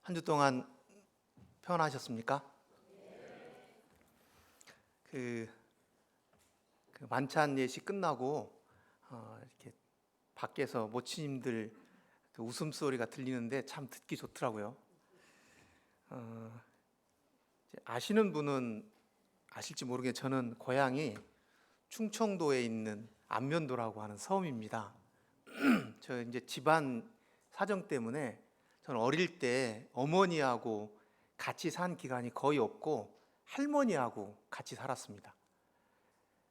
한 주 동안 평안하셨습니까? 그 만찬 예식 끝나고 이렇게 밖에서 모치님들 그 웃음소리가 들리는데 참 듣기 좋더라고요. 아시는 분은 아실지 모르게 저는 고향이 충청도에 있는 안면도라고 하는 섬입니다. 저 이제 집안 사정 때문에 저는 어릴 때 어머니하고 같이 산 기간이 거의 없고 할머니하고 같이 살았습니다.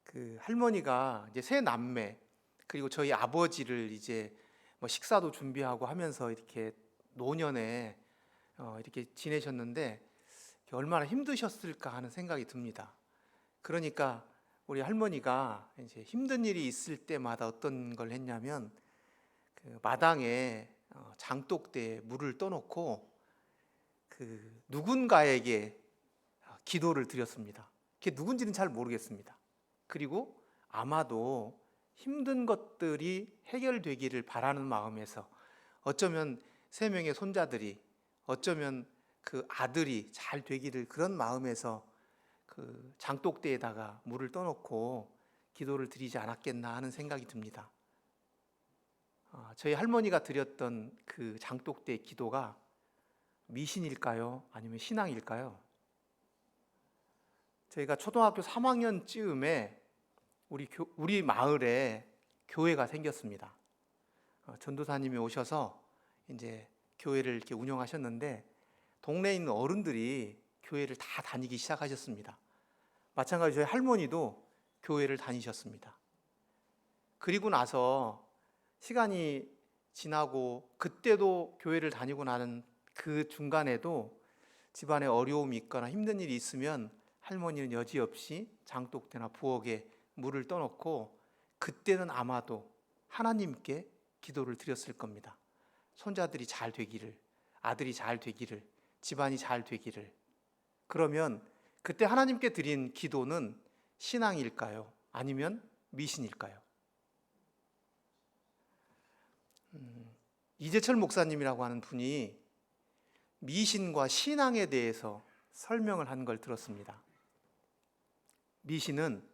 그 할머니가 이제 세 남매 그리고 저희 아버지를 이제 뭐 식사도 준비하고 하면서 이렇게 노년에 이렇게 지내셨는데 얼마나 힘드셨을까 하는 생각이 듭니다. 그러니까 우리 할머니가 이제 힘든 일이 있을 때마다 어떤 걸 했냐면 그 마당에 장독대에 물을 떠놓고 그 누군가에게 기도를 드렸습니다. 그게 누군지는 잘 모르겠습니다. 그리고 아마도 힘든 것들이 해결되기를 바라는 마음에서 어쩌면 세 명의 손자들이 어쩌면 그 아들이 잘 되기를 그런 마음에서 그 장독대에다가 물을 떠놓고 기도를 드리지 않았겠나 하는 생각이 듭니다. 저희 할머니가 드렸던 그 장독대 기도가 미신일까요? 아니면 신앙일까요? 저희가 초등학교 3학년쯤에 우리 마을에 교회가 생겼습니다. 전도사님이 오셔서 이제 교회를 이렇게 운영하셨는데 동네에 있는 어른들이 교회를 다 다니기 시작하셨습니다. 마찬가지로 저희 할머니도 교회를 다니셨습니다. 그리고 나서 시간이 지나고 그때도 교회를 다니고 나는 그 중간에도 집안에 어려움이 있거나 힘든 일이 있으면 할머니는 여지없이 장독대나 부엌에 물을 떠놓고 그때는 아마도 하나님께 기도를 드렸을 겁니다. 손자들이 잘 되기를, 아들이 잘 되기를, 집안이 잘 되기를. 그러면 그때 하나님께 드린 기도는 신앙일까요? 아니면 미신일까요? 이재철 목사님이라고 하는 분이 미신과 신앙에 대해서 설명을 한 걸 들었습니다. 미신은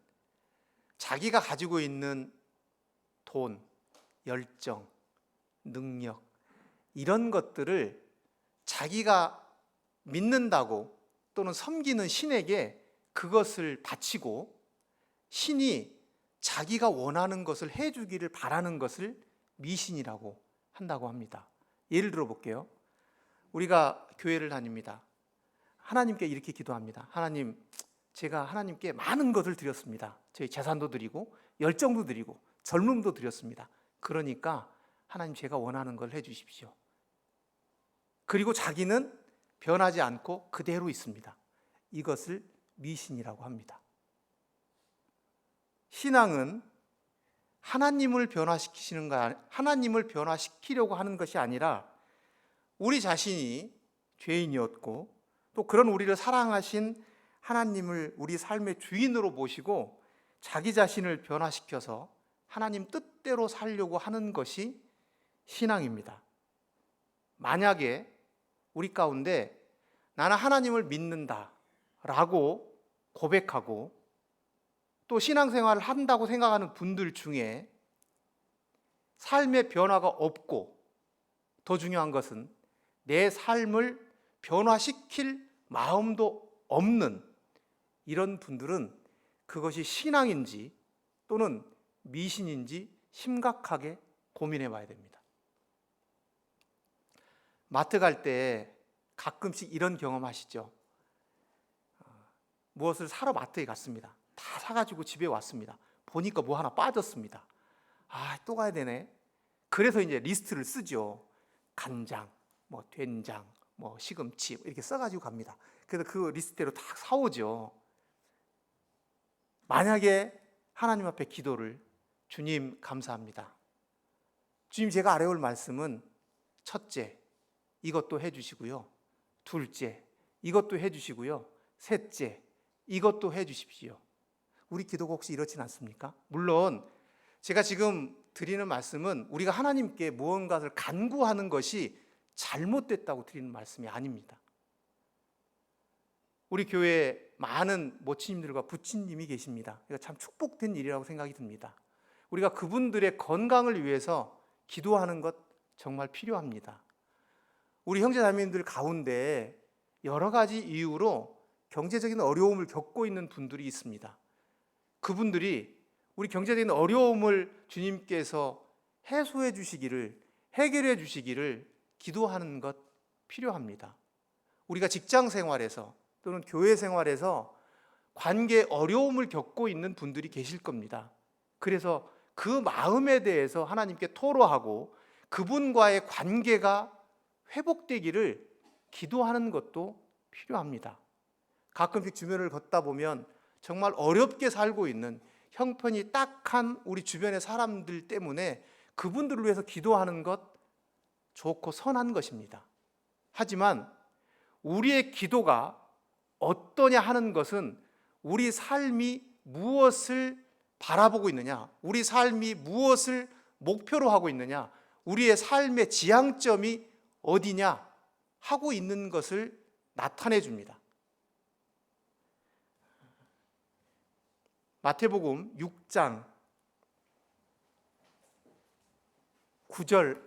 자기가 가지고 있는 돈, 열정, 능력 이런 것들을 자기가 믿는다고 또는 섬기는 신에게 그것을 바치고 신이 자기가 원하는 것을 해주기를 바라는 것을 미신이라고 한다고 합니다. 예를 들어 볼게요. 우리가 교회를 다닙니다. 하나님께 이렇게 기도합니다. 하나님, 제가 하나님께 많은 것을 드렸습니다. 저희 재산도 드리고 열정도 드리고 젊음도 드렸습니다. 그러니까 하나님 제가 원하는 걸 해주십시오. 그리고 자기는 변하지 않고 그대로 있습니다. 이것을 미신이라고 합니다. 신앙은 하나님을 변화시키려고 하는 것이 아니라 우리 자신이 죄인이었고 또 그런 우리를 사랑하신 하나님을 우리 삶의 주인으로 모시고 자기 자신을 변화시켜서 하나님 뜻대로 살려고 하는 것이 신앙입니다. 만약에 우리 가운데 나는 하나님을 믿는다 라고 고백하고 또 신앙생활을 한다고 생각하는 분들 중에 삶의 변화가 없고 더 중요한 것은 내 삶을 변화시킬 마음도 없는 이런 분들은 그것이 신앙인지 또는 미신인지 심각하게 고민해 봐야 됩니다. 마트 갈 때 가끔씩 이런 경험 하시죠? 무엇을 사러 마트에 갔습니다. 다 사가지고 집에 왔습니다. 보니까 뭐 하나 빠졌습니다. 또 가야 되네. 그래서 이제 리스트를 쓰죠. 간장, 뭐 된장, 뭐 시금치 이렇게 써가지고 갑니다. 그래서 그 리스트대로 다 사오죠. 만약에 하나님 앞에 기도를 주님 감사합니다. 주님 제가 아뢰올 말씀은 첫째, 이것도 해주시고요. 둘째, 이것도 해주시고요. 셋째, 이것도 해주십시오. 우리 기도가 혹시 이렇진 않습니까? 물론 제가 지금 드리는 말씀은 우리가 하나님께 무언가를 간구하는 것이 잘못됐다고 드리는 말씀이 아닙니다. 우리 교회에 많은 모친님들과 부친님이 계십니다. 이거 참 축복된 일이라고 생각이 듭니다. 우리가 그분들의 건강을 위해서 기도하는 것 정말 필요합니다. 우리 형제자매님들 가운데 여러 가지 이유로 경제적인 어려움을 겪고 있는 분들이 있습니다. 그분들이 우리 경제적인 어려움을 주님께서 해소해 주시기를, 해결해 주시기를 기도하는 것 필요합니다. 우리가 직장 생활에서 또는 교회 생활에서 관계 어려움을 겪고 있는 분들이 계실 겁니다. 그래서 그 마음에 대해서 하나님께 토로하고 그분과의 관계가 회복되기를 기도하는 것도 필요합니다. 가끔씩 주변을 걷다 보면 정말 어렵게 살고 있는 형편이 딱한 우리 주변의 사람들 때문에 그분들을 위해서 기도하는 것 좋고 선한 것입니다. 하지만 우리의 기도가 어떠냐 하는 것은 우리 삶이 무엇을 바라보고 있느냐, 우리 삶이 무엇을 목표로 하고 있느냐, 우리의 삶의 지향점이 어디냐 하고 있는 것을 나타내 줍니다. 마태복음 6장 9절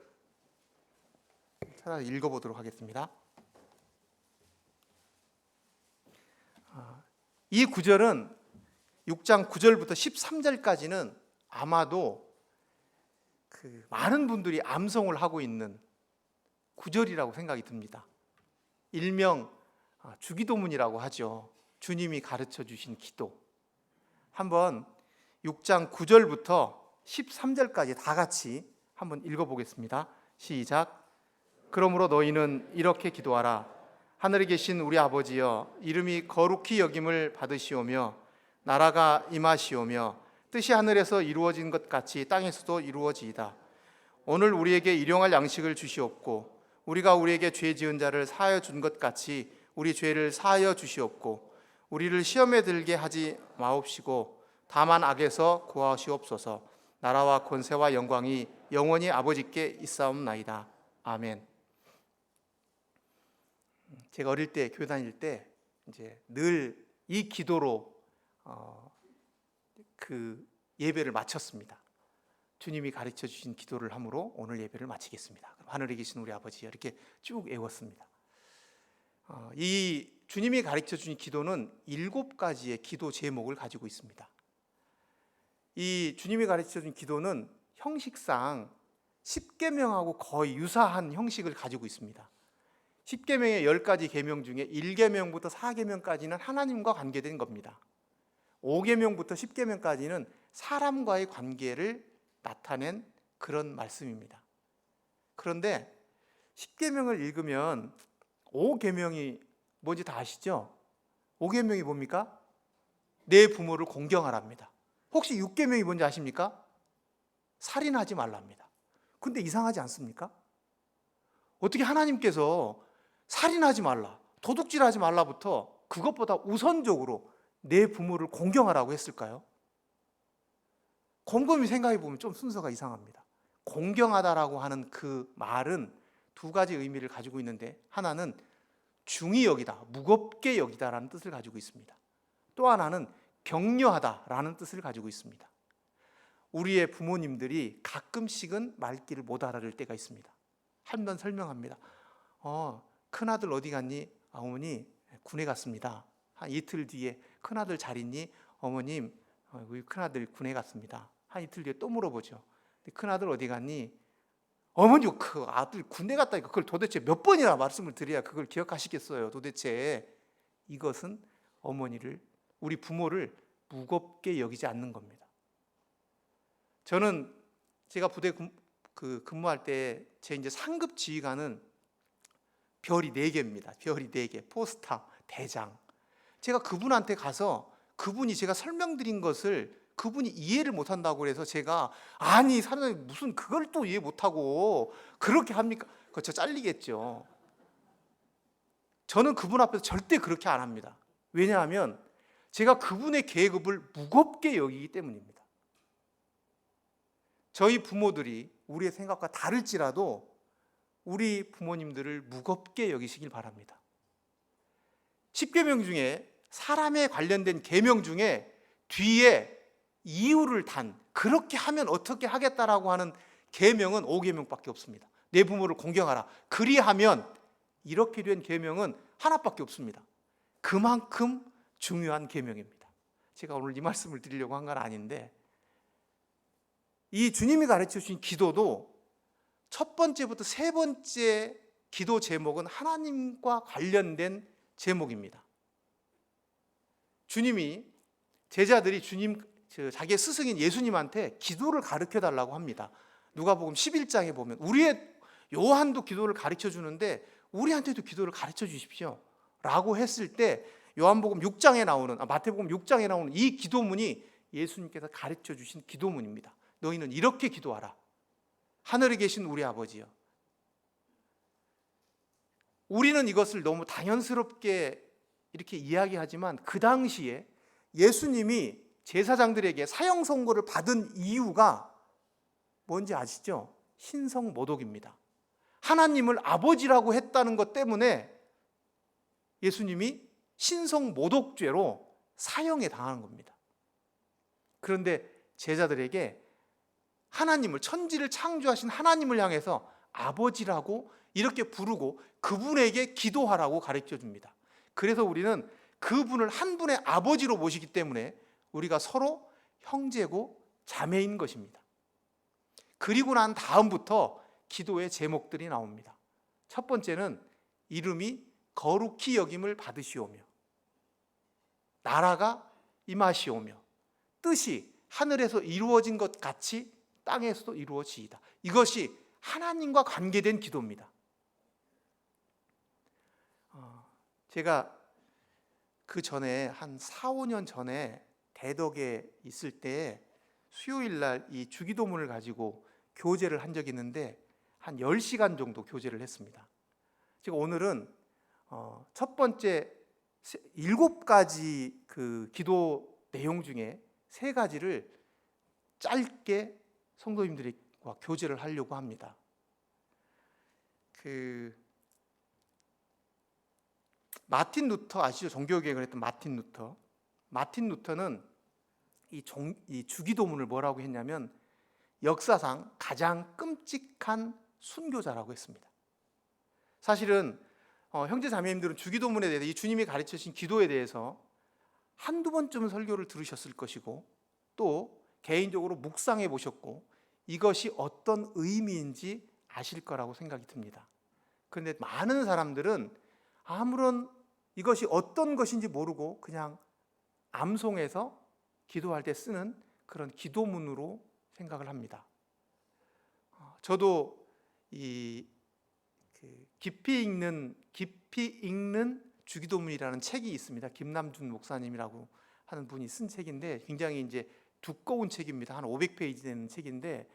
차라리 읽어보도록 하겠습니다. 이 구절은 6장 9절부터 13절까지는 아마도 많은 분들이 암송을 하고 있는 구절이라고 생각이 듭니다. 일명 주기도문이라고 하죠. 주님이 가르쳐 주신 기도. 한번 6장 9절부터 13절까지 다 같이 한번 읽어보겠습니다. 시작. 그러므로 너희는 이렇게 기도하라. 하늘에 계신 우리 아버지여, 이름이 거룩히 여김을 받으시오며 나라가 임하시오며 뜻이 하늘에서 이루어진 것 같이 땅에서도 이루어지이다. 오늘 우리에게 일용할 양식을 주시옵고 우리가 우리에게 죄 지은 자를 사하여 준 것 같이 우리 죄를 사하여 주시옵고 우리를 시험에 들게 하지 마옵시고 다만 악에서 구하시옵소서. 나라와 권세와 영광이 영원히 아버지께 있사옵나이다. 아멘. 제가 어릴 때 교회 다닐 때 이제 늘 이 기도로 그 예배를 마쳤습니다. 주님이 가르쳐 주신 기도를 함으로 오늘 예배를 마치겠습니다. 하늘에 계신 우리 아버지 이렇게 쭉 외웠습니다. 이 주님이 가르쳐 주신 기도는 7가지의 기도 제목을 가지고 있습니다. 이 주님이 가르쳐 준 기도는 형식상 10계명하고 거의 유사한 형식을 가지고 있습니다. 10계명의 10가지 계명 중에 1계명부터 4계명까지는 하나님과 관계된 겁니다. 5계명부터 10계명까지는 사람과의 관계를 나타낸 그런 말씀입니다. 그런데 10계명을 읽으면 5계명이 뭔지 다 아시죠? 5계명이 뭡니까? 내 부모를 공경하랍니다. 혹시 6계명이 뭔지 아십니까? 살인하지 말랍니다. 근데 이상하지 않습니까? 어떻게 하나님께서 살인하지 말라, 도둑질하지 말라부터 그것보다 우선적으로 내 부모를 공경하라고 했을까요? 곰곰이 생각해 보면 좀 순서가 이상합니다. 공경하다라고 하는 그 말은 2가지 의미를 가지고 있는데 하나는 중히 여기다, 무겁게 여기다라는 뜻을 가지고 있습니다. 또 하나는 격려하다라는 뜻을 가지고 있습니다. 우리의 부모님들이 가끔씩은 말귀를 못 알아들 때가 있습니다. 한번 설명합니다. 큰아들 어디 갔니? 어머니 군에 갔습니다. 한 이틀 뒤에 큰아들 잘 있니? 어머님 우리 큰아들 군에 갔습니다. 한 이틀 뒤에 또 물어보죠. 큰아들 어디 갔니? 어머니 그 아들 군대 갔다니까 그걸 도대체 몇 번이나 말씀을 드려야 그걸 기억하시겠어요. 도대체 이것은 어머니를, 우리 부모를 무겁게 여기지 않는 겁니다. 저는 제가 부대 근무할 때 제 이제 상급 지휘관은 별이 4개입니다. 별이 4개. 포스타, 대장. 제가 그분한테 가서 그분이 제가 설명드린 것을 그분이 이해를 못한다고 해서 제가 아니 사장님 무슨 그걸 또 이해 못하고 그렇게 합니까? 그거 저 잘리겠죠. 저는 그분 앞에서 절대 그렇게 안 합니다. 왜냐하면 제가 그분의 계급을 무겁게 여기기 때문입니다. 저희 부모들이 우리의 생각과 다를지라도 우리 부모님들을 무겁게 여기시길 바랍니다. 10계명 중에 사람에 관련된 계명 중에 뒤에 이유를 단 그렇게 하면 어떻게 하겠다라고 하는 계명은 5계명밖에 없습니다. 내 부모를 공경하라. 그리하면 이렇게 된 계명은 하나밖에 없습니다. 그만큼 중요한 계명입니다. 제가 오늘 이 말씀을 드리려고 한 건 아닌데, 이 주님이 가르쳐 주신 기도도 첫 번째부터 세 번째 기도 제목은 하나님과 관련된 제목입니다. 주님이 제자들이 자기의 스승인 예수님한테 기도를 가르쳐 달라고 합니다. 누가복음 11장에 보면 우리의 요한도 기도를 가르쳐 주는데 우리한테도 기도를 가르쳐 주십시오 라고 했을 때 마태복음 6장에 나오는 이 기도문이 예수님께서 가르쳐 주신 기도문입니다. 너희는 이렇게 기도하라. 하늘에 계신 우리 아버지여. 우리는 이것을 너무 당연스럽게 이렇게 이야기하지만 그 당시에 예수님이 제사장들에게 사형 선고를 받은 이유가 뭔지 아시죠? 신성모독입니다. 하나님을 아버지라고 했다는 것 때문에 예수님이 신성모독죄로 사형에 당하는 겁니다. 그런데 제자들에게 하나님을, 천지를 창조하신 하나님을 향해서 아버지라고 이렇게 부르고 그분에게 기도하라고 가르쳐 줍니다. 그래서 우리는 그분을 한 분의 아버지로 모시기 때문에 우리가 서로 형제고 자매인 것입니다. 그리고 난 다음부터 기도의 제목들이 나옵니다. 첫 번째는 이름이 거룩히 여김을 받으시오며, 나라가 임하시오며, 뜻이 하늘에서 이루어진 것 같이 땅에서도 이루어지이다. 이것이 하나님과 관계된 기도입니다. 제가 그 전에 한 4, 5년 전에 대덕에 있을 때 수요일 날 이 주기도문을 가지고 교제를 한 적이 있는데 한 10시간 정도 교제를 했습니다. 제가 오늘은 첫 번째 7가지 그 기도 내용 중에 3가지를 짧게 성도님들과 교제를 하려고 합니다. 마틴 루터 아시죠? 종교개혁을 했던 마틴 루터. 마틴 루터는 이 주기도문을 뭐라고 했냐면 역사상 가장 끔찍한 순교자라고 했습니다. 사실은 형제 자매님들은 주기도문에 대해서 이 주님이 가르치신 기도에 대해서 한두 번쯤은 설교를 들으셨을 것이고 또 개인적으로 묵상해 보셨고 이것이 어떤 의미인지 아실 거라고 생각이 듭니다. 그런데 많은 사람들은 아무런 이것이 어떤 것인지 모르고 그냥 암송해서 기도할 때 쓰는 그런 기도문으로 생각을 합니다. 저도 깊이 읽는 주기도문이라는 책이 있습니다. 김남준 목사님이라고 하는 분이 쓴 책인데 굉장히 이제 두꺼운 책입니다. 한 500페이지 되는 책인데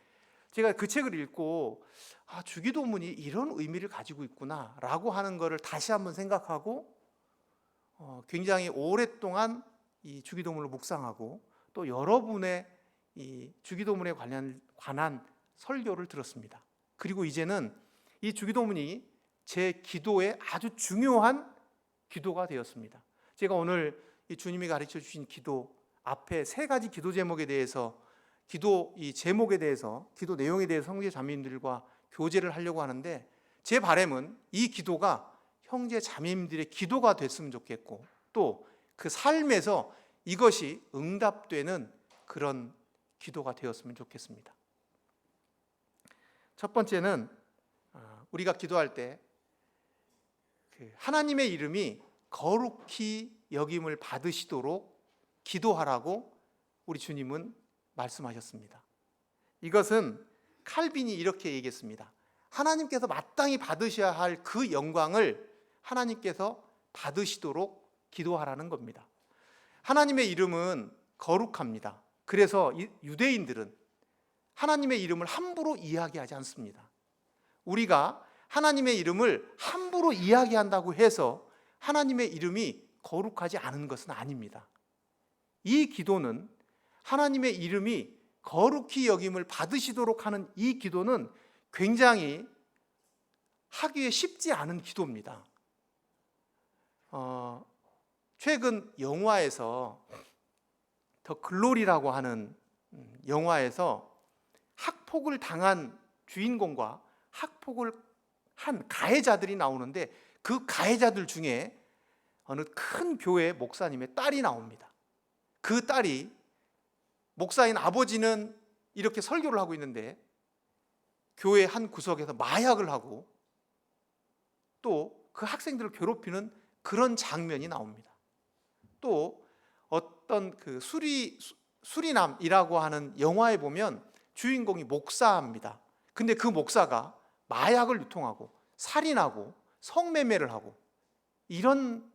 제가 그 책을 읽고 주기도문이 이런 의미를 가지고 있구나라고 하는 것을 다시 한번 생각하고 굉장히 오랫동안 이 주기도문을 묵상하고 또 여러분의 이 주기도문에 관한 설교를 들었습니다. 그리고 이제는 이 주기도문이 제 기도에 아주 중요한 기도가 되었습니다. 제가 오늘 이 주님이 가르쳐 주신 기도 앞에 3가지 기도 제목에 대해서 기도 내용에 대해서 형제 자매님들과 교제를 하려고 하는데 제 바람은 이 기도가 형제 자매님들의 기도가 됐으면 좋겠고 또 그 삶에서 이것이 응답되는 그런 기도가 되었으면 좋겠습니다. 첫 번째는 우리가 기도할 때 하나님의 이름이 거룩히 여김을 받으시도록 기도하라고 우리 주님은 말씀하셨습니다. 이것은 칼빈이 이렇게 얘기했습니다. 하나님께서 마땅히 받으셔야 할 그 영광을 하나님께서 받으시도록 기도하라는 겁니다. 하나님의 이름은 거룩합니다. 그래서 유대인들은 하나님의 이름을 함부로 이야기하지 않습니다. 우리가 하나님의 이름을 함부로 이야기한다고 해서 하나님의 이름이 거룩하지 않은 것은 아닙니다. 이 기도는 하나님의 이름이 거룩히 여김을 받으시도록 하는 이 기도는 굉장히 하기에 쉽지 않은 기도입니다. 최근 영화에서 더 글로리라고 하는 영화에서 학폭을 당한 주인공과 학폭을 한 가해자들이 나오는데 그 가해자들 중에 어느 큰 교회 목사님의 딸이 나옵니다. 그 딸이 목사인 아버지는 이렇게 설교를 하고 있는데 교회 한 구석에서 마약을 하고 또 그 학생들을 괴롭히는 그런 장면이 나옵니다. 또 어떤 그 수리남이라고 하는 영화에 보면 주인공이 목사입니다. 근데 그 목사가 마약을 유통하고 살인하고 성매매를 하고 이런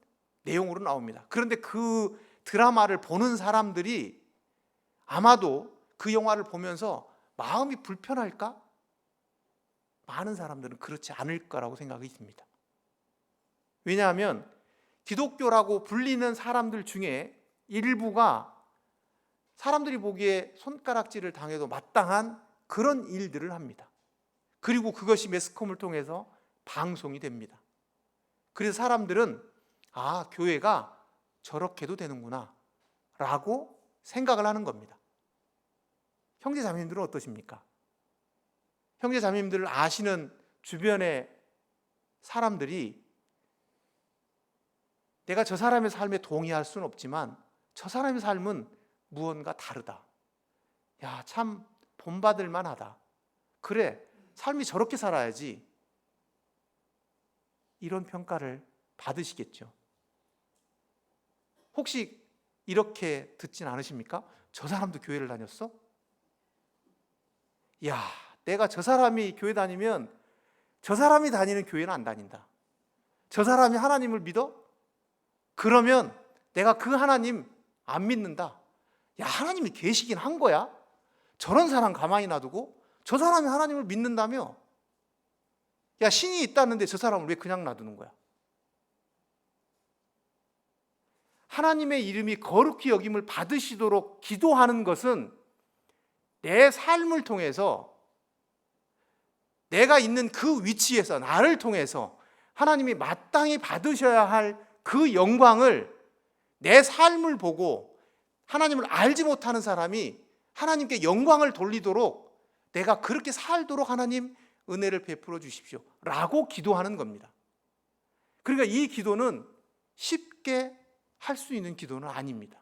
내용으로 나옵니다. 그런데 그 드라마를 보는 사람들이 아마도 그 영화를 보면서 마음이 불편할까? 많은 사람들은 그렇지 않을 거라고 생각이 있습니다. 왜냐하면 기독교라고 불리는 사람들 중에 일부가 사람들이 보기에 손가락질을 당해도 마땅한 그런 일들을 합니다. 그리고 그것이 매스컴을 통해서 방송이 됩니다. 그래서 사람들은 교회가 저렇게도 되는구나 라고 생각을 하는 겁니다. 형제자매님들은 어떠십니까? 형제자매님들을 아시는 주변의 사람들이 내가 저 사람의 삶에 동의할 수는 없지만 저 사람의 삶은 무언가 다르다. 야, 참 본받을 만하다. 그래, 삶이 저렇게 살아야지. 이런 평가를 받으시겠죠. 혹시 이렇게 듣진 않으십니까? 저 사람도 교회를 다녔어? 야, 내가 저 사람이 교회 다니면 저 사람이 다니는 교회는 안 다닌다. 저 사람이 하나님을 믿어? 그러면 내가 그 하나님 안 믿는다. 야, 하나님이 계시긴 한 거야? 저런 사람 가만히 놔두고 저 사람이 하나님을 믿는다며? 야, 신이 있다는데 저 사람을 왜 그냥 놔두는 거야? 하나님의 이름이 거룩히 여김을 받으시도록 기도하는 것은 내 삶을 통해서 내가 있는 그 위치에서 나를 통해서 하나님이 마땅히 받으셔야 할 그 영광을 내 삶을 보고 하나님을 알지 못하는 사람이 하나님께 영광을 돌리도록 내가 그렇게 살도록 하나님 은혜를 베풀어 주십시오 라고 기도하는 겁니다. 그러니까 이 기도는 쉽게 할 수 있는 기도는 아닙니다.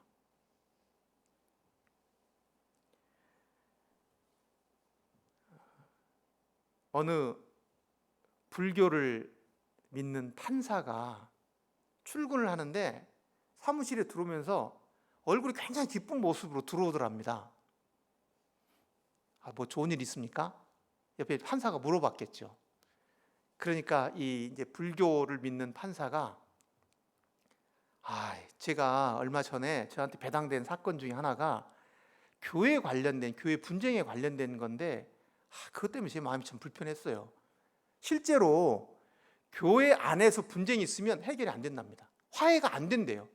어느 불교를 믿는 판사가 출근을 하는데 사무실에 들어오면서 얼굴이 굉장히 기쁜 모습으로 들어오더랍니다. 뭐 좋은 일 있습니까? 옆에 판사가 물어봤겠죠. 그러니까 이제 불교를 믿는 판사가 제가 얼마 전에 저한테 배당된 사건 중에 하나가 교회 관련된, 교회 분쟁에 관련된 건데 그것 때문에 제 마음이 참 불편했어요. 실제로 교회 안에서 분쟁이 있으면 해결이 안 된답니다. 화해가 안 된대요.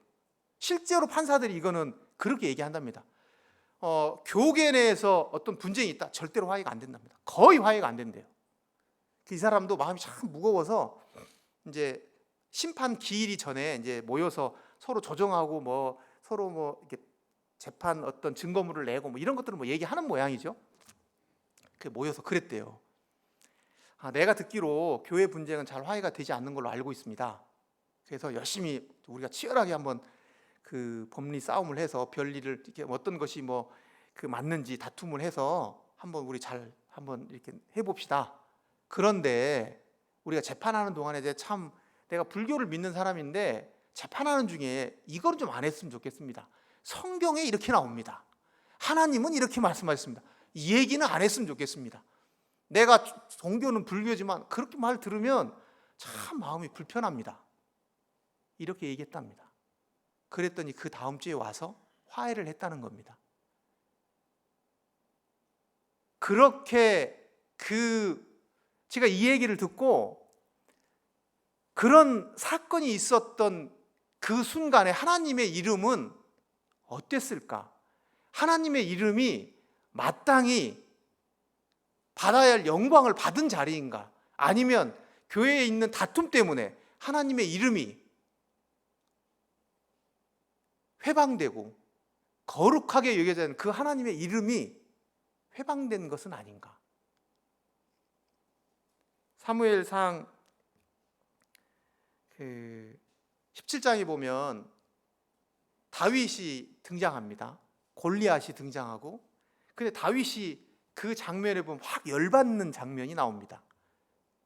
실제로 판사들이 이거는 그렇게 얘기한답니다. 교계 내에서 어떤 분쟁이 있다, 절대로 화해가 안 된답니다. 거의 화해가 안 된대요. 이 사람도 마음이 참 무거워서 이제 심판 기일이 전에 이제 모여서 서로 조정하고 서로 이렇게 재판 어떤 증거물을 내고 이런 것들을 얘기하는 모양이죠. 그 모여서 그랬대요. 내가 듣기로 교회 분쟁은 잘 화해가 되지 않는 걸로 알고 있습니다. 그래서 열심히 우리가 치열하게 한번 그 법리 싸움을 해서 별일을 이렇게 어떤 것이 그 맞는지 다툼을 해서 한번 우리 잘 한번 이렇게 해봅시다. 그런데 우리가 재판하는 동안에 이제 참 내가 불교를 믿는 사람인데 재판하는 중에 이거는 좀 안 했으면 좋겠습니다. 성경에 이렇게 나옵니다. 하나님은 이렇게 말씀하셨습니다. 이 얘기는 안 했으면 좋겠습니다. 내가 종교는 불교지만 그렇게 말 들으면 참 마음이 불편합니다. 이렇게 얘기했답니다. 그랬더니 그 다음 주에 와서 화해를 했다는 겁니다. 그렇게 제가 이 얘기를 듣고 그런 사건이 있었던 그 순간에 하나님의 이름은 어땠을까? 하나님의 이름이 마땅히 받아야 할 영광을 받은 자리인가? 아니면 교회에 있는 다툼 때문에 하나님의 이름이 회방되고 거룩하게 여겨지는 그 하나님의 이름이 회방된 것은 아닌가. 사무엘상 17장에 보면 다윗이 등장합니다. 골리앗이 등장하고, 근데 다윗이 그 장면을 보면 확 열받는 장면이 나옵니다.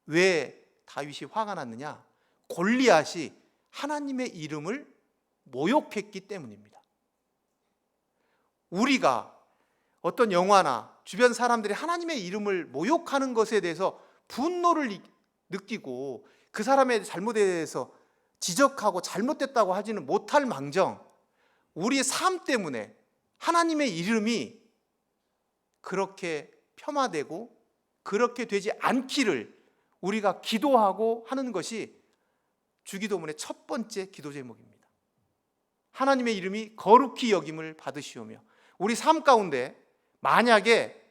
왜 다윗이 화가 났느냐? 골리앗이 하나님의 이름을 모욕했기 때문입니다. 우리가 어떤 영화나 주변 사람들이 하나님의 이름을 모욕하는 것에 대해서 분노를 느끼고 그 사람의 잘못에 대해서 지적하고 잘못됐다고 하지는 못할 망정, 우리의 삶 때문에 하나님의 이름이 그렇게 폄하되고 그렇게 되지 않기를 우리가 기도하고 하는 것이 주기도문의 첫 번째 기도 제목입니다. 하나님의 이름이 거룩히 여김을 받으시오며, 우리 삶 가운데 만약에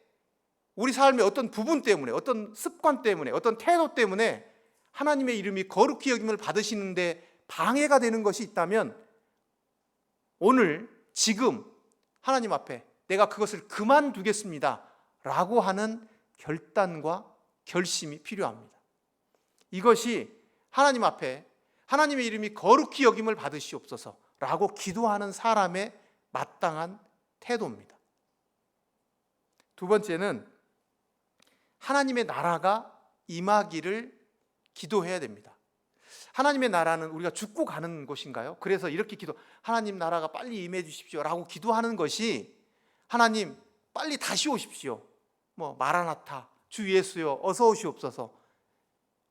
우리 삶의 어떤 부분 때문에, 어떤 습관 때문에, 어떤 태도 때문에 하나님의 이름이 거룩히 여김을 받으시는데 방해가 되는 것이 있다면, 오늘 지금 하나님 앞에 내가 그것을 그만두겠습니다 라고 하는 결단과 결심이 필요합니다. 이것이 하나님 앞에 하나님의 이름이 거룩히 여김을 받으시옵소서 라고 기도하는 사람의 마땅한 태도입니다. 두 번째는 하나님의 나라가 임하기를 기도해야 됩니다. 하나님의 나라는 우리가 죽고 가는 곳인가요? 그래서 이렇게 하나님 나라가 빨리 임해 주십시오 라고 기도하는 것이, 하나님 빨리 다시 오십시오, 마라나타, 주 예수여 어서 오시옵소서,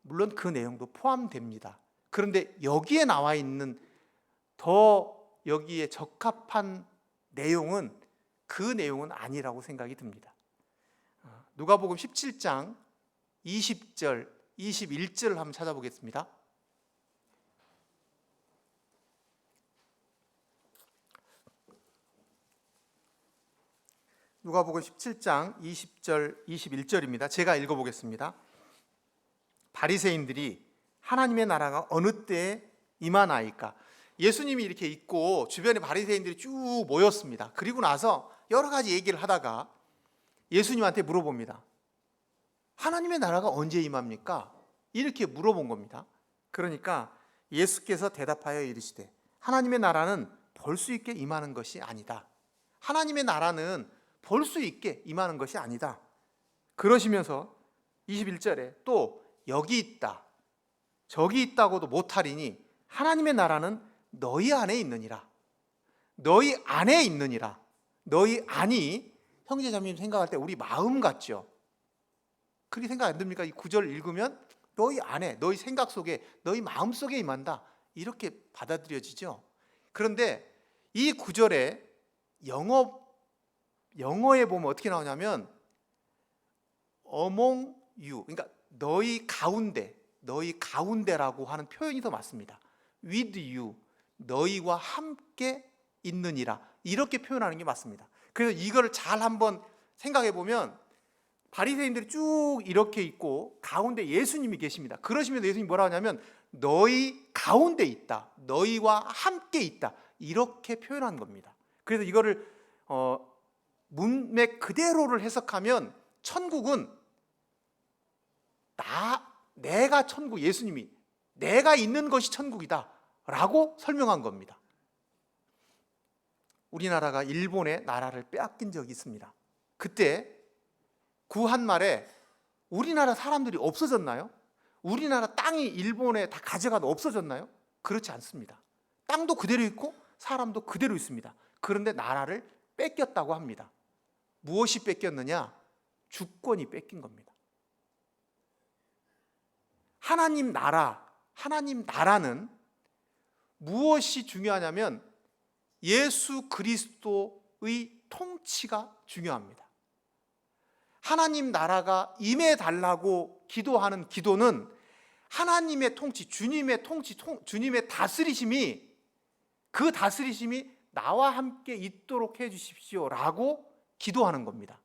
물론 그 내용도 포함됩니다. 그런데 여기에 나와 있는 더 여기에 적합한 내용은 그 내용은 아니라고 생각이 듭니다. 누가복음 17장 20절, 21절을 한번 찾아보겠습니다. 누가복음 17장 20절, 21절입니다. 제가 읽어보겠습니다. 바리새인들이 하나님의 나라가 어느 때에 임하나이까. 예수님이 이렇게 있고 주변에 바리새인들이 쭉 모였습니다. 그리고 나서 여러 가지 얘기를 하다가 예수님한테 물어봅니다. 하나님의 나라가 언제 임합니까? 이렇게 물어본 겁니다. 그러니까 예수께서 대답하여 이르시되 하나님의 나라는 볼 수 있게 임하는 것이 아니다. 하나님의 나라는 볼 수 있게 임하는 것이 아니다. 그러시면서 21절에 또 여기 있다, 저기 있다고도 못하리니 하나님의 나라는 너희 안에 있느니라. 너희 안에 있느니라. 너희 안이 형제자매님 생각할 때 우리 마음 같죠? 그렇게 생각 안 듭니까? 이 구절 읽으면 너희 안에, 너희 생각 속에, 너희 마음 속에 임한다, 이렇게 받아들여지죠. 그런데 이 구절에 영어에 보면 어떻게 나오냐면 among you, 그러니까 너희 가운데라고 하는 표현이 더 맞습니다. with you, 너희와 함께 있느니라, 이렇게 표현하는 게 맞습니다. 그래서 이거를 잘 한번 생각해 보면 바리새인들이 쭉 이렇게 있고 가운데 예수님이 계십니다. 그러시면서 예수님이 뭐라고 하냐면 너희 가운데 있다, 너희와 함께 있다, 이렇게 표현한 겁니다. 그래서 이거를 문맥 그대로를 해석하면 천국은 내가 천국, 예수님이 내가 있는 것이 천국이다 라고 설명한 겁니다. 우리나라가 일본의 나라를 빼앗긴 적이 있습니다. 그때 구한 말에 우리나라 사람들이 없어졌나요? 우리나라 땅이 일본에 다 가져가도 없어졌나요? 그렇지 않습니다. 땅도 그대로 있고 사람도 그대로 있습니다. 그런데 나라를 뺏겼다고 합니다. 무엇이 뺏겼느냐? 주권이 뺏긴 겁니다. 하나님 나라는 무엇이 중요하냐면 예수 그리스도의 통치가 중요합니다. 하나님 나라가 임해달라고 기도하는 기도는 하나님의 통치, 주님의 통치, 주님의 다스리심이, 그 다스리심이 나와 함께 있도록 해주십시오 라고 기도하는 겁니다.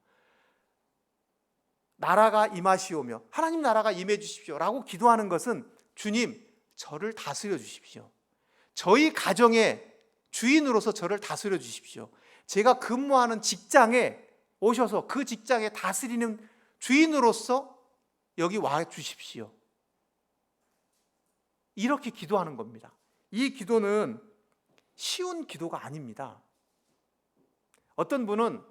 나라가 임하시오며 하나님 나라가 임해 주십시오라고 기도하는 것은 주님 저를 다스려 주십시오. 저희 가정의 주인으로서 저를 다스려 주십시오. 제가 근무하는 직장에 오셔서 그 직장에 다스리는 주인으로서 여기 와 주십시오. 이렇게 기도하는 겁니다. 이 기도는 쉬운 기도가 아닙니다. 어떤 분은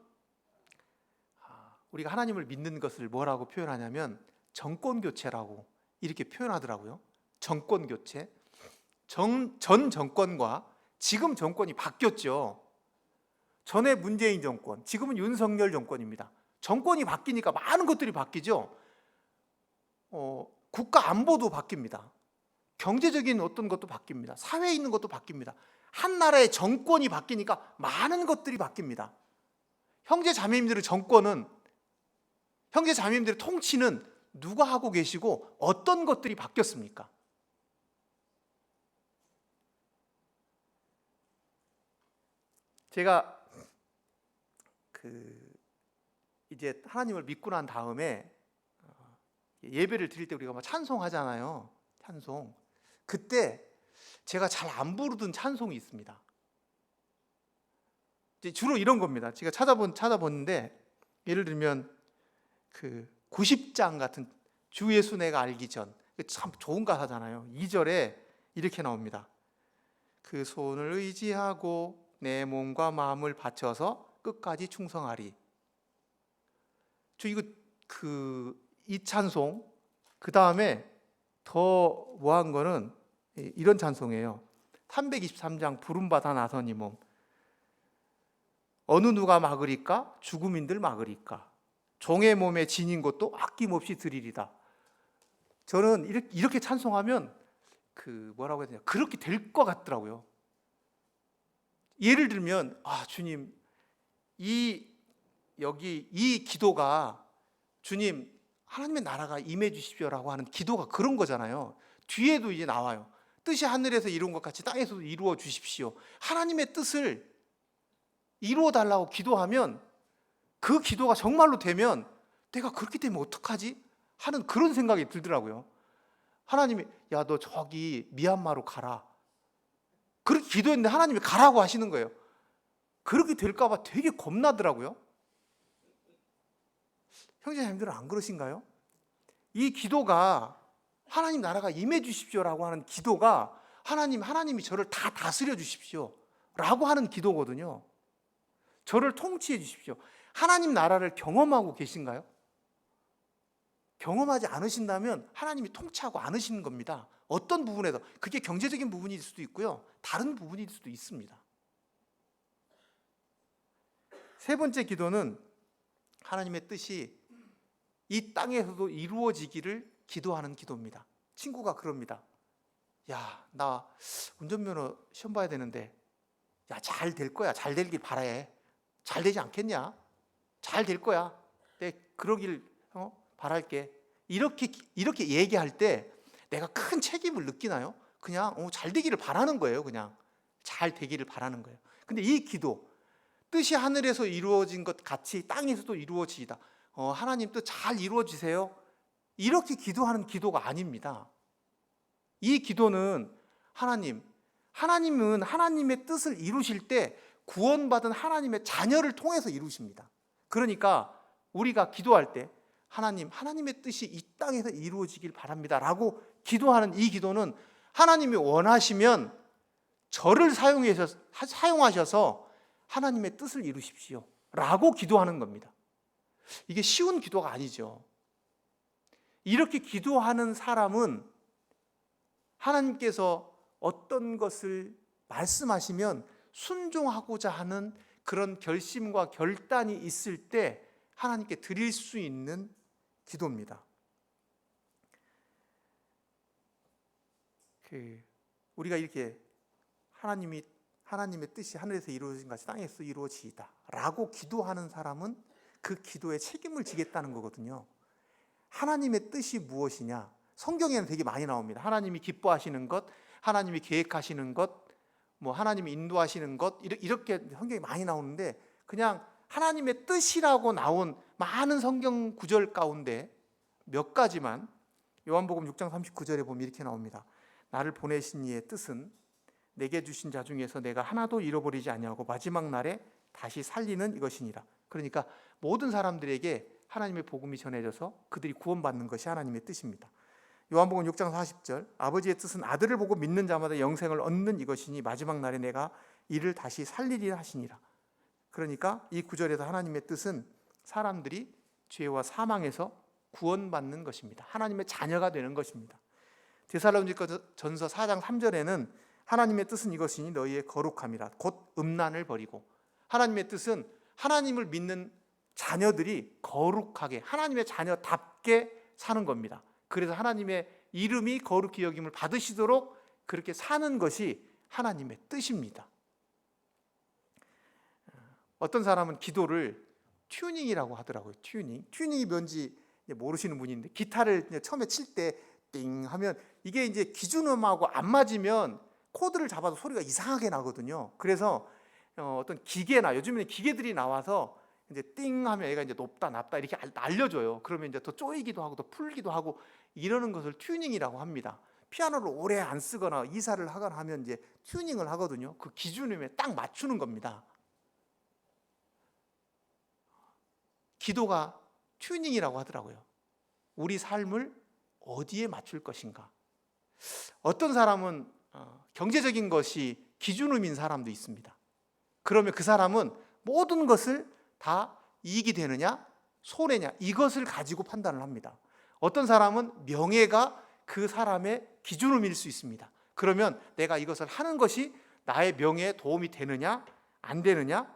우리가 하나님을 믿는 것을 뭐라고 표현하냐면 정권 교체라고 이렇게 표현하더라고요. 정권 교체. 전 정권과 지금 정권이 바뀌었죠. 전에 문재인 정권, 지금은 윤석열 정권입니다. 정권이 바뀌니까 많은 것들이 바뀌죠. 국가 안보도 바뀝니다. 경제적인 어떤 것도 바뀝니다. 사회에 있는 것도 바뀝니다. 한 나라의 정권이 바뀌니까 많은 것들이 바뀝니다. 형제 자매님들의 정권은, 형제 자매님들의 통치는 누가 하고 계시고 어떤 것들이 바뀌었습니까? 제가 이제 하나님을 믿고 난 다음에 예배를 드릴 때 우리가 막 찬송하잖아요. 찬송. 그때 제가 잘 안 부르던 찬송이 있습니다. 이제 주로 이런 겁니다. 제가 찾아보는데 예를 들면 90장 같은 주 예수 내가 알기 전, 참 좋은 가사잖아요. 2절에 이렇게 나옵니다. 그 손을 의지하고 내 몸과 마음을 바쳐서 끝까지 충성하리. 저 이거 이 찬송 그 다음에 더 뭐한 거는 이런 찬송이에요. 323장 부름받아 나선 이 몸. 어느 누가 막으리까? 죽음인들 막으리까? 종의 몸에 지닌 것도 아낌없이 드리리다. 저는 이렇게 찬송하면 뭐라고 해야 되냐, 그렇게 될 것 같더라고요. 예를 들면 주님 이 기도가 주님 하나님의 나라가 임해 주십시오라고 하는 기도가 그런 거잖아요. 뒤에도 이제 나와요. 뜻이 하늘에서 이룬 것 같이 땅에서도 이루어 주십시오. 하나님의 뜻을 이루어 달라고 기도하면 그 기도가 정말로 되면 내가 그렇게 되면 어떡하지? 하는 그런 생각이 들더라고요. 하나님이 야 너 저기 미얀마로 가라. 그렇게 기도했는데 하나님이 가라고 하시는 거예요. 그렇게 될까 봐 되게 겁나더라고요. 형제자매들은 안 그러신가요? 이 기도가 하나님 나라가 임해 주십시오라고 하는 기도가 하나님이 저를 다 다스려 주십시오 라고 하는 기도거든요. 저를 통치해 주십시오. 하나님 나라를 경험하고 계신가요? 경험하지 않으신다면 하나님이 통치하고 않으시는 겁니다. 어떤 부분에서, 그게 경제적인 부분일 수도 있고요, 다른 부분일 수도 있습니다. 세 번째 기도는 하나님의 뜻이 이 땅에서도 이루어지기를 기도하는 기도입니다. 친구가 그럽니다. 야, 나 운전면허 시험 봐야 되는데 야, 잘 될 거야. 잘 되길 바래. 잘 되지 않겠냐? 잘 될 거야. 내 그러길 바랄게. 이렇게 얘기할 때 내가 큰 책임을 느끼나요? 그냥 잘 되기를 바라는 거예요. 그냥 잘 되기를 바라는 거예요. 근데 이 기도, 뜻이 하늘에서 이루어진 것 같이 땅에서도 이루어지이다. 하나님 뜻 잘 이루어지세요. 이렇게 기도하는 기도가 아닙니다. 이 기도는 하나님은 하나님의 뜻을 이루실 때 구원받은 하나님의 자녀를 통해서 이루십니다. 그러니까 우리가 기도할 때 하나님의 뜻이 이 땅에서 이루어지길 바랍니다 라고 기도하는 이 기도는 하나님이 원하시면 저를 사용하셔서 하나님의 뜻을 이루십시오 라고 기도하는 겁니다. 이게 쉬운 기도가 아니죠. 이렇게 기도하는 사람은 하나님께서 어떤 것을 말씀하시면 순종하고자 하는 그런 결심과 결단이 있을 때 하나님께 드릴 수 있는 기도입니다. 우리가 이렇게 하나님의 뜻이 하늘에서 이루어진 같이 땅에서 이루어지이다 라고 기도하는 사람은 그 기도에 책임을 지겠다는 거거든요. 하나님의 뜻이 무엇이냐? 성경에는 되게 많이 나옵니다. 하나님이 기뻐하시는 것, 하나님이 계획하시는 것, 하나님이 인도하시는 것, 이렇게 성경이 많이 나오는데 그냥 하나님의 뜻이라고 나온 많은 성경 구절 가운데 몇 가지만 요한복음 6장 39절에 보면 이렇게 나옵니다. 나를 보내신 이의 뜻은 내게 주신 자 중에서 내가 하나도 잃어버리지 아니하고 마지막 날에 다시 살리는 이것이니라. 그러니까 모든 사람들에게 하나님의 복음이 전해져서 그들이 구원받는 것이 하나님의 뜻입니다. 요한복음 6장 40절 아버지의 뜻은 아들을 보고 믿는 자마다 영생을 얻는 이것이니 마지막 날에 내가 이를 다시 살리리라 하시니라. 그러니까 이 구절에서 하나님의 뜻은 사람들이 죄와 사망에서 구원받는 것입니다. 하나님의 자녀가 되는 것입니다. 데살로니가전서 4장 3절에는 하나님의 뜻은 이것이니 너희의 거룩함이라 곧 음란을 버리고, 하나님의 뜻은 하나님을 믿는 자녀들이 거룩하게 하나님의 자녀답게 사는 겁니다. 그래서 하나님의 이름이 거룩히 여김을 받으시도록 그렇게 사는 것이 하나님의 뜻입니다. 어떤 사람은 기도를 튜닝이라고 하더라고요. 튜닝이 뭔지 모르시는 분인데, 기타를 처음에 칠 때 띵 하면 이게 이제 기준음하고 안 맞으면 코드를 잡아도 소리가 이상하게 나거든요. 그래서 어떤 기계나 요즘에는 기계들이 나와서 이제 띵 하면 얘가 이제 높다 낮다 이렇게 알려줘요. 그러면 이제 더 쪼이기도 하고 더 풀기도 하고 이러는 것을 튜닝이라고 합니다. 피아노를 오래 안 쓰거나 이사를 하거나 하면 이제 튜닝을 하거든요. 그 기준음에 딱 맞추는 겁니다. 기도가 튜닝이라고 하더라고요. 우리 삶을 어디에 맞출 것인가. 어떤 사람은 경제적인 것이 기준음인 사람도 있습니다. 그러면 그 사람은 모든 것을 다 이익이 되느냐 손해냐 이것을 가지고 판단을 합니다. 어떤 사람은 명예가 그 사람의 기준음일 수 있습니다. 그러면 내가 이것을 하는 것이 나의 명예에 도움이 되느냐 안 되느냐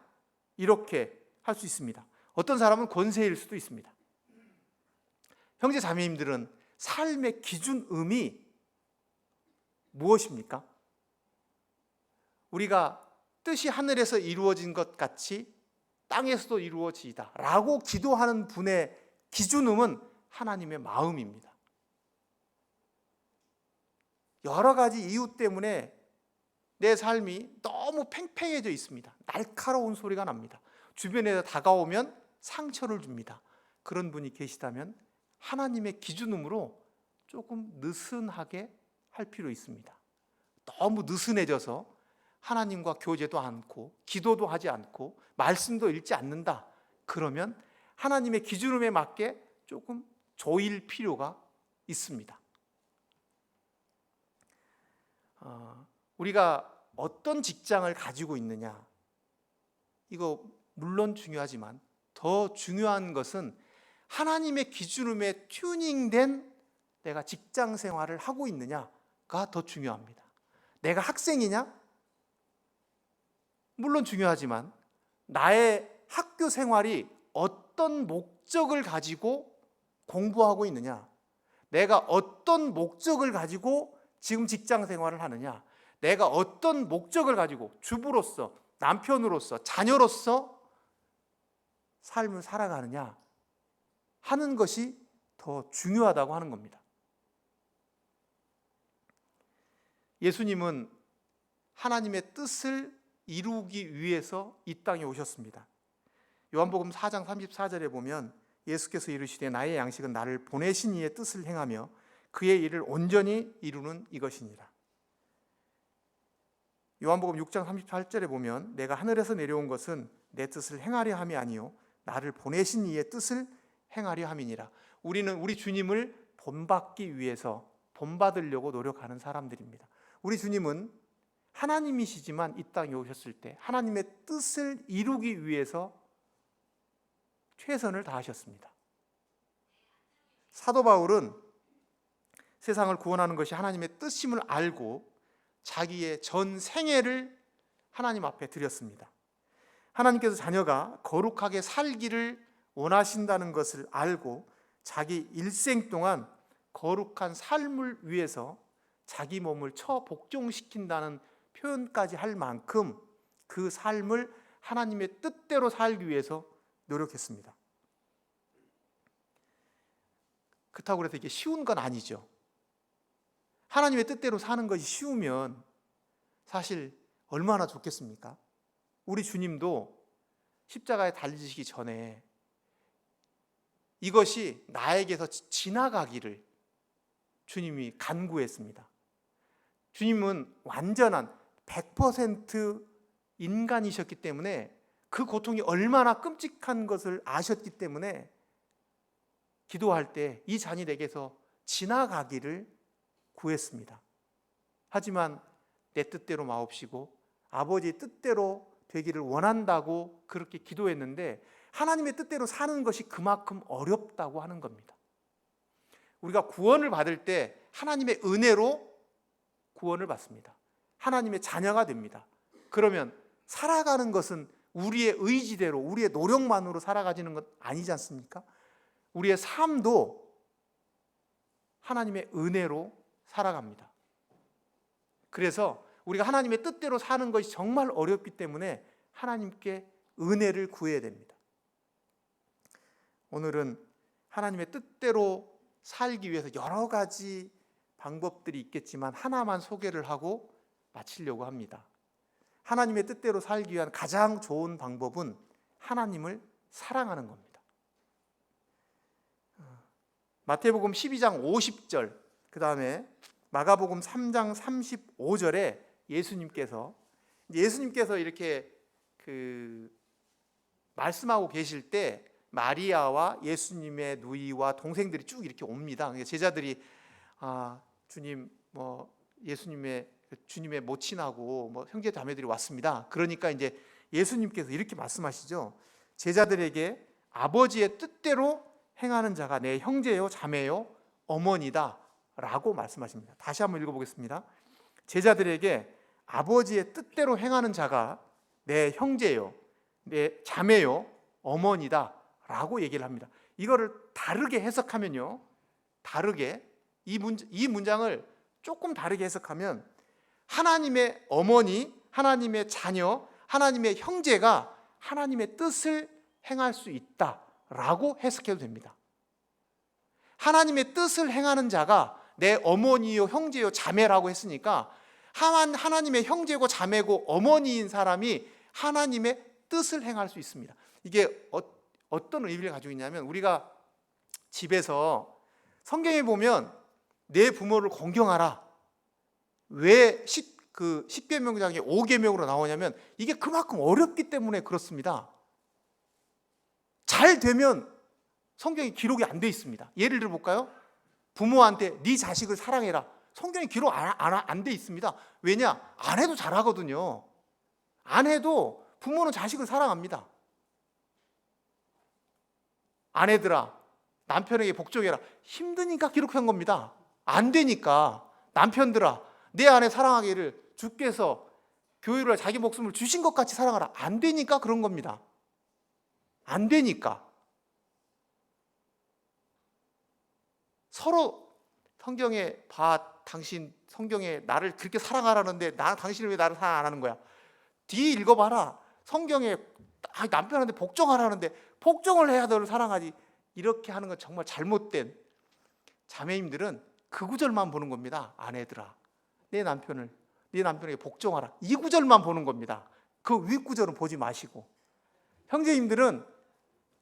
이렇게 할 수 있습니다. 어떤 사람은 권세일 수도 있습니다. 형제 자매님들은 삶의 기준음이 무엇입니까? 우리가 뜻이 하늘에서 이루어진 것 같이 땅에서도 이루어지이다 라고 기도하는 분의 기준음은 하나님의 마음입니다. 여러 가지 이유 때문에 내 삶이 너무 팽팽해져 있습니다. 날카로운 소리가 납니다. 주변에서 다가오면 상처를 줍니다. 그런 분이 계시다면 하나님의 기준음으로 조금 느슨하게 할 필요 있습니다. 너무 느슨해져서 하나님과 교제도 않고 기도도 하지 않고 말씀도 읽지 않는다. 그러면 하나님의 기준음에 맞게 조금 조일 필요가 있습니다. 우리가 어떤 직장을 가지고 있느냐 이거 물론 중요하지만 더 중요한 것은 하나님의 기준음에 튜닝된 내가 직장 생활을 하고 있느냐가 더 중요합니다. 내가 학생이냐? 물론 중요하지만 나의 학교 생활이 어떤 목적을 가지고 공부하고 있느냐? 내가 어떤 목적을 가지고 지금 직장 생활을 하느냐? 내가 어떤 목적을 가지고 주부로서, 남편으로서, 자녀로서 삶을 살아가느냐 하는 것이 더 중요하다고 하는 겁니다. 예수님은 하나님의 뜻을 이루기 위해서 이 땅에 오셨습니다. 요한복음 4장 34절에 보면 예수께서 이르시되 나의 양식은 나를 보내신 이의 뜻을 행하며 그의 일을 온전히 이루는 이것이니라. 요한복음 6장 38절에 보면 내가 하늘에서 내려온 것은 내 뜻을 행하려 함이 아니요 나를 보내신 이의 뜻을 행하려 함이니라. 우리는 우리 주님을 본받기 위해서 본받으려고 노력하는 사람들입니다. 우리 주님은 하나님이시지만 이 땅에 오셨을 때 하나님의 뜻을 이루기 위해서 최선을 다하셨습니다. 사도 바울은 세상을 구원하는 것이 하나님의 뜻임을 알고 자기의 전 생애를 하나님 앞에 드렸습니다. 하나님께서 자녀가 거룩하게 살기를 원하신다는 것을 알고 자기 일생 동안 거룩한 삶을 위해서 자기 몸을 처복종시킨다는 표현까지 할 만큼 그 삶을 하나님의 뜻대로 살기 위해서 노력했습니다. 그렇다고 해서 이게 쉬운 건 아니죠. 하나님의 뜻대로 사는 것이 쉬우면 사실 얼마나 좋겠습니까? 우리 주님도 십자가에 달리시기 전에 이것이 나에게서 지나가기를 주님이 간구했습니다. 주님은 완전한 100% 인간이셨기 때문에 그 고통이 얼마나 끔찍한 것을 아셨기 때문에 기도할 때 이 잔이 내게서 지나가기를 구했습니다. 하지만 내 뜻대로 마옵시고 아버지의 뜻대로 되기를 원한다고 그렇게 기도했는데 하나님의 뜻대로 사는 것이 그만큼 어렵다고 하는 겁니다. 우리가 구원을 받을 때 하나님의 은혜로 구원을 받습니다. 하나님의 자녀가 됩니다. 그러면 살아가는 것은 우리의 의지대로 우리의 노력만으로 살아가지는 것 아니지 않습니까? 우리의 삶도 하나님의 은혜로 살아갑니다. 그래서 우리가 하나님의 뜻대로 사는 것이 정말 어렵기 때문에 하나님께 은혜를 구해야 됩니다. 오늘은 하나님의 뜻대로 살기 위해서 여러 가지 방법들이 있겠지만 하나만 소개를 하고 마치려고 합니다. 하나님의 뜻대로 살기 위한 가장 좋은 방법은 하나님을 사랑하는 겁니다. 마태복음 12장 50절, 그 다음에 마가복음 3장 35절에 예수님께서 이렇게 말씀하고 계실 때 마리아와 예수님의 누이와 동생들이 쭉 이렇게 옵니다. 제자들이 주님 주님의 모친하고 형제 자매들이 왔습니다. 그러니까 이제 예수님께서 이렇게 말씀하시죠. 제자들에게 아버지의 뜻대로 행하는 자가 내 형제요 자매요 어머니다 라고 말씀하십니다. 다시 한번 읽어보겠습니다. 제자들에게 아버지의 뜻대로 행하는 자가 내 형제요 내 자매요 어머니다 라고 얘기를 합니다. 이거를 다르게 해석하면요, 다르게 이 문장을 조금 다르게 해석하면 하나님의 어머니, 하나님의 자녀, 하나님의 형제가 하나님의 뜻을 행할 수 있다라고 해석해도 됩니다. 하나님의 뜻을 행하는 자가 내 어머니요 형제요 자매라고 했으니까 하나님의 형제고 자매고 어머니인 사람이 하나님의 뜻을 행할 수 있습니다. 이게 어떤 의미를 가지고 있냐면 우리가 집에서 성경에 보면 내 부모를 공경하라 왜 10계명장에 5계명으로 나오냐면 이게 그만큼 어렵기 때문에 그렇습니다. 잘 되면 성경에 기록이 안 돼 있습니다. 예를 들어 볼까요? 부모한테 네 자식을 사랑해라. 성경에 기록 안 돼 있습니다. 왜냐? 안 해도 잘하거든요. 안 해도 부모는 자식을 사랑합니다. 아내들아 남편에게 복종해라. 힘드니까 기록한 겁니다. 안 되니까. 남편들아 내 아내 사랑하기를 주께서 교회를 자기 목숨을 주신 것 같이 사랑하라. 안 되니까 그런 겁니다. 안 되니까. 서로 성경에 당신 성경에 나를 그렇게 사랑하라는데 당신은 왜 나를 사랑 안 하는 거야? 뒤에 읽어봐라. 성경에 남편한테 복종하라는데 복종을 해야 너를 사랑하지. 이렇게 하는 건 정말 잘못된, 자매님들은 그 구절만 보는 겁니다. 아내들아 네 남편에게 복종하라. 이 구절만 보는 겁니다. 그 윗 구절은 보지 마시고, 형제님들은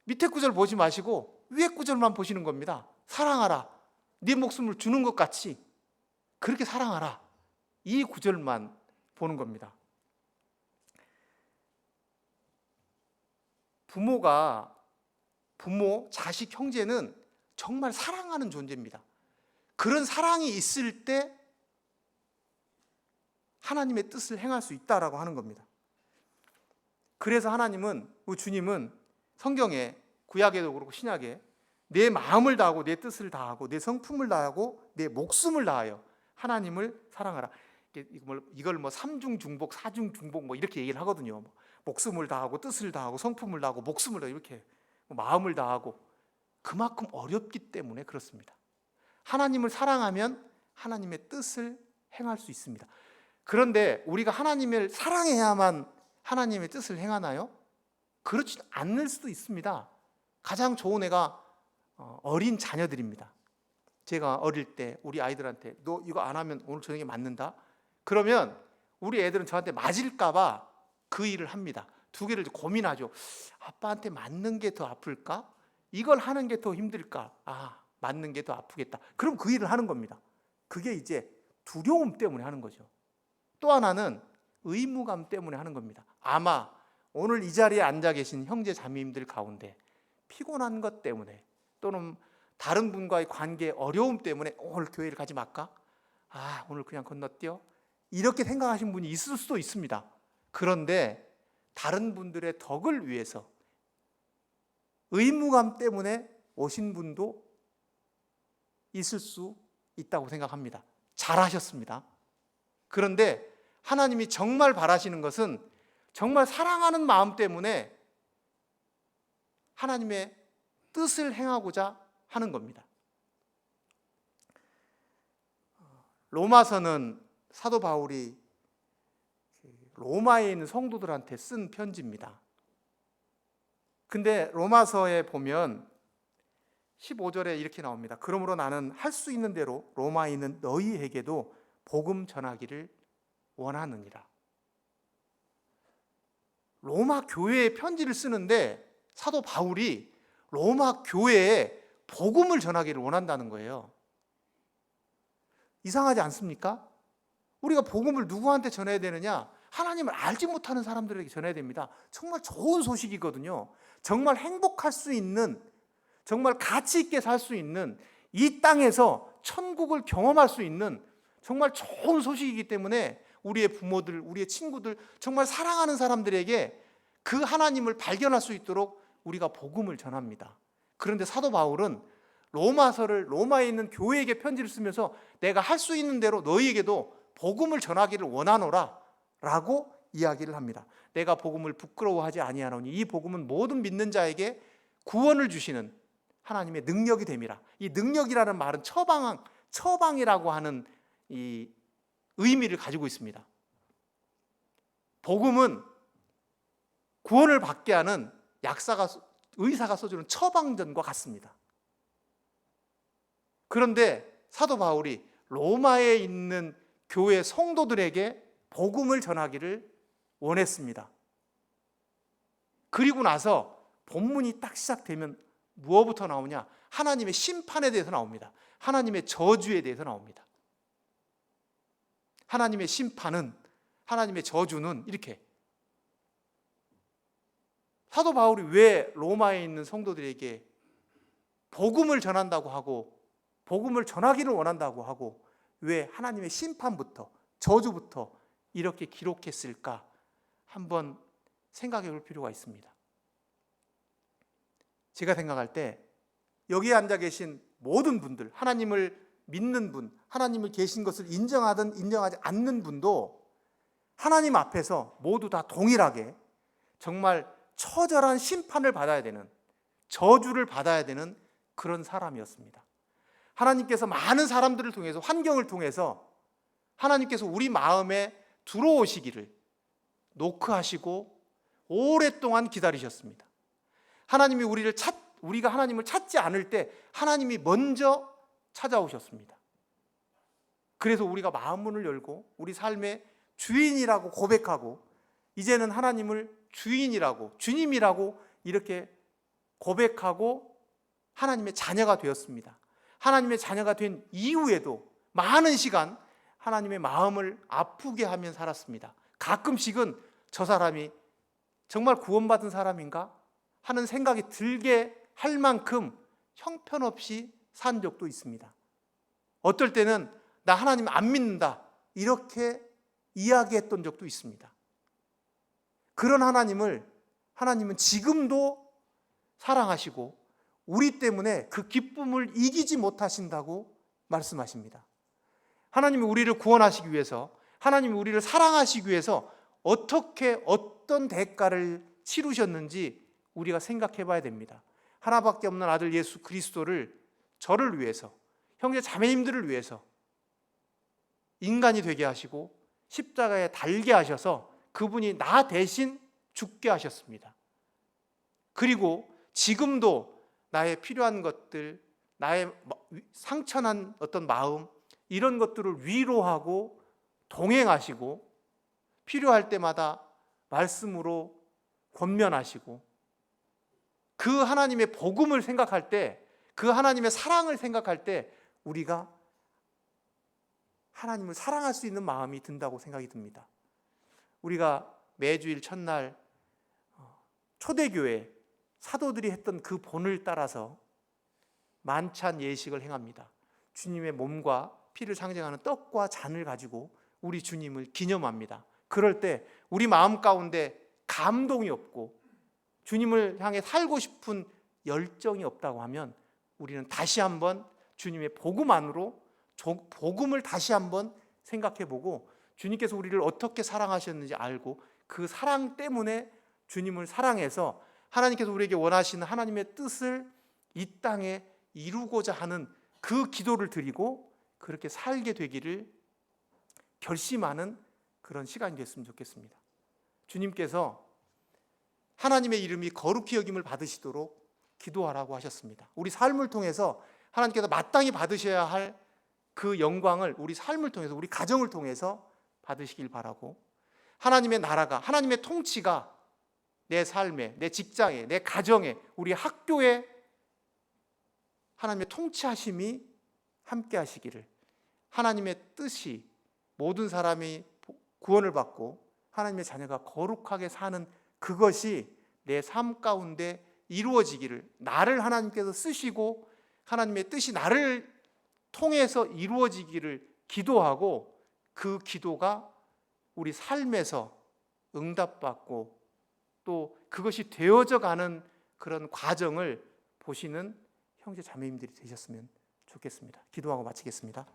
밑에 구절 보지 마시고 위에 구절만 보시는 겁니다. 사랑하라. 네 목숨을 주는 것 같이 그렇게 사랑하라. 이 구절만 보는 겁니다. 부모, 자식, 형제는 정말 사랑하는 존재입니다. 그런 사랑이 있을 때 하나님의 뜻을 행할 수 있다라고 하는 겁니다. 그래서 주님은 성경에, 구약에도 그렇고 신약에 내 마음을 다하고 내 뜻을 다하고 내 성품을 다하고 내 목숨을 다하여 하나님을 사랑하라. 이걸 삼중중복, 사중중복 이렇게 얘기를 하거든요. 목숨을 다하고 뜻을 다하고 성품을 다하고 목숨을 다하고 이렇게 마음을 다하고. 그만큼 어렵기 때문에 그렇습니다. 하나님을 사랑하면 하나님의 뜻을 행할 수 있습니다. 그런데 우리가 하나님을 사랑해야만 하나님의 뜻을 행하나요? 그렇지 않을 수도 있습니다. 가장 좋은 애가 어린 자녀들입니다. 제가 어릴 때 우리 아이들한테 너 이거 안 하면 오늘 저녁에 맞는다? 그러면 우리 애들은 저한테 맞을까 봐 그 일을 합니다. 두 개를 고민하죠. 아빠한테 맞는 게 더 아플까? 이걸 하는 게 더 힘들까? 맞는 게 더 아프겠다. 그럼 그 일을 하는 겁니다. 그게 이제 두려움 때문에 하는 거죠. 또 하나는 의무감 때문에 하는 겁니다. 아마 오늘 이 자리에 앉아 계신 형제 자매님들 가운데 피곤한 것 때문에 또는 다른 분과의 관계 어려움 때문에 오늘 교회를 가지 말까? 오늘 그냥 건너뛰어? 이렇게 생각하신 분이 있을 수도 있습니다. 그런데 다른 분들의 덕을 위해서 의무감 때문에 오신 분도 있을 수 있다고 생각합니다. 잘하셨습니다. 그런데 하나님이 정말 바라시는 것은 정말 사랑하는 마음 때문에 하나님의 뜻을 행하고자 하는 겁니다. 로마서는 사도 바울이 로마에 있는 성도들한테 쓴 편지입니다. 근데 로마서에 보면 15절에 이렇게 나옵니다. 그러므로 나는 할 수 있는 대로 로마에 있는 너희에게도 복음 전하기를 원하느니라. 로마 교회에 편지를 쓰는데 사도 바울이 로마 교회에 복음을 전하기를 원한다는 거예요. 이상하지 않습니까? 우리가 복음을 누구한테 전해야 되느냐? 하나님을 알지 못하는 사람들에게 전해야 됩니다. 정말 좋은 소식이거든요. 정말 행복할 수 있는, 정말 가치 있게 살 수 있는, 이 땅에서 천국을 경험할 수 있는 정말 좋은 소식이기 때문에 우리의 부모들, 우리의 친구들, 정말 사랑하는 사람들에게 그 하나님을 발견할 수 있도록 우리가 복음을 전합니다. 그런데 사도 바울은 로마서를 로마에 있는 교회에게 편지를 쓰면서 내가 할 수 있는 대로 너희에게도 복음을 전하기를 원하노라 라고 이야기를 합니다. 내가 복음을 부끄러워하지 아니하노니 이 복음은 모든 믿는 자에게 구원을 주시는 하나님의 능력이 됨이라. 이 능력이라는 말은 처방이라고 하는 이 의미를 가지고 있습니다. 복음은 구원을 받게 하는 의사가 써주는 처방전과 같습니다. 그런데 사도 바울이 로마에 있는 교회 성도들에게 복음을 전하기를 원했습니다. 그리고 나서 본문이 딱 시작되면 무엇부터 나오냐? 하나님의 심판에 대해서 나옵니다. 하나님의 저주에 대해서 나옵니다. 하나님의 심판은, 하나님의 저주는 이렇게, 사도 바울이 왜 로마에 있는 성도들에게 복음을 전한다고 하고 복음을 전하기를 원한다고 하고 왜 하나님의 심판부터 저주부터 이렇게 기록했을까? 한번 생각해 볼 필요가 있습니다. 제가 생각할 때 여기에 앉아 계신 모든 분들, 하나님을 믿는 분, 하나님을 계신 것을 인정하든 인정하지 않는 분도 하나님 앞에서 모두 다 동일하게 정말 처절한 심판을 받아야 되는, 저주를 받아야 되는 그런 사람이었습니다. 하나님께서 많은 사람들을 통해서, 환경을 통해서 하나님께서 우리 마음에 들어오시기를 노크하시고 오랫동안 기다리셨습니다. 하나님이 우리가 하나님을 찾지 않을 때 하나님이 먼저 찾아오셨습니다. 그래서 우리가 마음문을 열고 우리 삶의 주인이라고 고백하고 이제는 하나님을 주인이라고, 주님이라고 이렇게 고백하고 하나님의 자녀가 되었습니다. 하나님의 자녀가 된 이후에도 많은 시간 하나님의 마음을 아프게 하며 살았습니다. 가끔씩은 저 사람이 정말 구원받은 사람인가 하는 생각이 들게 할 만큼 형편없이 산 적도 있습니다. 어떨 때는 나 하나님 안 믿는다 이렇게 이야기했던 적도 있습니다. 그런 하나님은 지금도 사랑하시고 우리 때문에 그 기쁨을 이기지 못하신다고 말씀하십니다. 하나님이 우리를 구원하시기 위해서, 하나님이 우리를 사랑하시기 위해서 어떤 대가를 치르셨는지 우리가 생각해 봐야 됩니다. 하나밖에 없는 아들 예수 그리스도를 저를 위해서, 형제 자매님들을 위해서 인간이 되게 하시고 십자가에 달게 하셔서 그분이 나 대신 죽게 하셨습니다. 그리고 지금도 나의 필요한 것들, 나의 상처난 어떤 마음, 이런 것들을 위로하고 동행하시고 필요할 때마다 말씀으로 권면하시고 그 하나님의 복음을 생각할 때, 그 하나님의 사랑을 생각할 때 우리가 하나님을 사랑할 수 있는 마음이 든다고 생각이 듭니다. 우리가 매주일 첫날 초대교회 사도들이 했던 그 본을 따라서 만찬 예식을 행합니다. 주님의 몸과 피를 상징하는 떡과 잔을 가지고 우리 주님을 기념합니다. 그럴 때 우리 마음 가운데 감동이 없고 주님을 향해 살고 싶은 열정이 없다고 하면 우리는 다시 한번 주님의 복음 안으로 복음을 다시 한번 생각해보고 주님께서 우리를 어떻게 사랑하셨는지 알고 그 사랑 때문에 주님을 사랑해서 하나님께서 우리에게 원하시는 하나님의 뜻을 이 땅에 이루고자 하는 그 기도를 드리고 그렇게 살게 되기를 결심하는 그런 시간이 됐으면 좋겠습니다. 주님께서 하나님의 이름이 거룩히 여김을 받으시도록 기도하라고 하셨습니다. 우리 삶을 통해서 하나님께서 마땅히 받으셔야 할 그 영광을 우리 삶을 통해서, 우리 가정을 통해서 받으시길 바라고, 하나님의 나라가, 하나님의 통치가 내 삶에, 내 직장에, 내 가정에, 우리 학교에 하나님의 통치하심이 함께 하시기를, 하나님의 뜻이 모든 사람이 구원을 받고 하나님의 자녀가 거룩하게 사는 그것이 내 삶 가운데 이루어지기를, 나를 하나님께서 쓰시고 하나님의 뜻이 나를 통해서 이루어지기를 기도하고 그 기도가 우리 삶에서 응답받고 또 그것이 되어져 가는 그런 과정을 보시는 형제 자매님들이 되셨으면 좋겠습니다. 기도하고 마치겠습니다.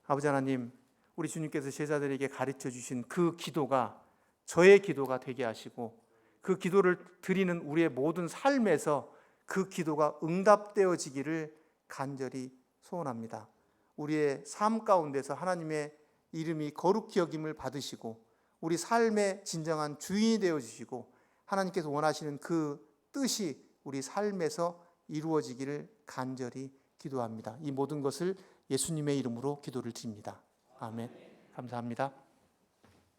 아버지 하나님, 우리 주님께서 제자들에게 가르쳐 주신 그 기도가 저의 기도가 되게 하시고 그 기도를 드리는 우리의 모든 삶에서 그 기도가 응답되어지기를 간절히 소원합니다. 우리의 삶 가운데서 하나님의 이름이 거룩히 여김을 받으시고 우리 삶의 진정한 주인이 되어주시고 하나님께서 원하시는 그 뜻이 우리 삶에서 이루어지기를 간절히 기도합니다. 이 모든 것을 예수님의 이름으로 기도를 드립니다. 아멘. 감사합니다.